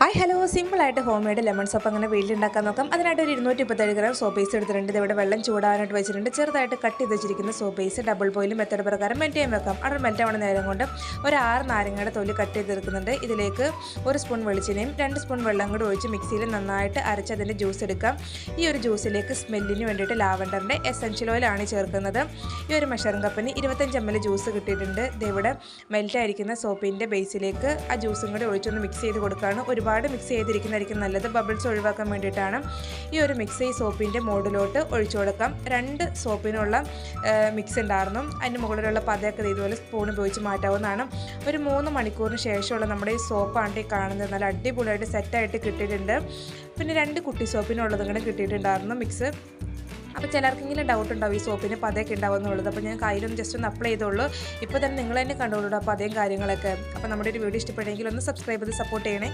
Hi hello സിമ്പിളായിട്ട് home made lemon soap അങ്ങനെ വീട്ടിലുണ്ടാക്കാൻ നോക്കാം. അതിനായിട്ട് ഒരു 227 ഗ്രാം സോപ്പ് ബേസ് എടുത്തിട്ടുണ്ട്. ഇതിവിടെ വെള്ളം ചൂടാനായിട്ട് വെച്ചിട്ടുണ്ട്. ചെറുതായിട്ട് കട്ട് ചെയ്ത് വെച്ചിരിക്കുന്ന soap base double boil method പ്രകാരം മെൽറ്റ് ചെയ്യാൻ വെക്കാം. അവിടെ മെൽറ്റ് ആവുന്ന നേരം കൊണ്ട് ഒരു 6 നാരങ്ങയുടെ തൊലി കട്ട് ചെയ്തെടുക്കുന്നുണ്ട്. ഇതിലേക്ക് 1 സ്പൂൺ വെളിച്ചെണ്ണയും 2 സ്പൂൺ വെള്ളം കൂടി ഒഴിച്ച് മിക്സിയിൽ നന്നായിട്ട് അരച്ച് അതിൻ്റെ ജ്യൂസ് എടുക്കാം. ഈ ഒരു ജ്യൂസിലേക്ക് സ്മെല്ലിന് വേണ്ടിയിട്ട് ലാവൻഡറിൻ്റെ എസെൻഷ്യൽ ഓയിലാണ് ചേർക്കുന്നത്. ഈ ഒരു മെഷറിംഗ് കപ്പിന് 25 ml ജ്യൂസ് കിട്ടിയിട്ടുണ്ട്. ഇതിവിടെ മെൽറ്റ് ആയിരിക്കുന്ന സോപ്പിൻ്റെ ബേസിലേക്ക് ആ ജ്യൂസും കൂടി ഒഴിച്ചൊന്ന് മിക്സ് ചെയ്ത് കൊടുക്കുകയാണ്. ഒരുപാട് മിക്സ് ചെയ്തിരിക്കുന്നതായിരിക്കും നല്ലത്, ബബിൾസ് ഒഴിവാക്കാൻ വേണ്ടിയിട്ടാണ്. ഈ ഒരു മിക്സ് ഈ സോപ്പിൻ്റെ മോഡിലോട്ട് ഒഴിച്ചു കൊടുക്കാം. 2 സോപ്പിനുള്ള മിക്സ് ഉണ്ടായിരുന്നു. അതിന് മുകളിലുള്ള പതയൊക്കെ ഇതുപോലെ സ്പൂൺ ഉപയോഗിച്ച് മാറ്റാവുന്നതാണ്. ഒരു 3 മണിക്കൂറിന് ശേഷമുള്ള നമ്മുടെ ഈ സോപ്പാണ് ഈ കാണുന്നത്. നല്ല അടിപൊളിയായിട്ട് സെറ്റായിട്ട് കിട്ടിയിട്ടുണ്ട്. പിന്നെ 2 കുട്ടി സോപ്പിനുള്ളതും കൂടെ കിട്ടിയിട്ടുണ്ടായിരുന്നു മിക്സ്. അപ്പോൾ ചിലർക്കെങ്കിലും ഡൗട്ട് ഉണ്ടാവും ഈ സോപ്പിന് പതയൊക്കെ ഉണ്ടാവുമെന്നുള്ളത്. അപ്പോൾ ഞാൻ കയ്യിലൊന്ന് ജസ്റ്റ് ഒന്ന് അപ്ലൈ ചെയ്തോളൂ. ഇപ്പോൾ തന്നെ നിങ്ങൾ തന്നെ കണ്ടോളൂ പതയും കാര്യങ്ങളൊക്കെ. അപ്പോൾ നമ്മുടെ ഒരു വീഡിയോ ഇഷ്ടപ്പെട്ടെങ്കിൽ ഒന്ന് സബ്സ്ക്രൈബ് ചെയ്ത് സപ്പോർട്ട് ചെയ്യണേ.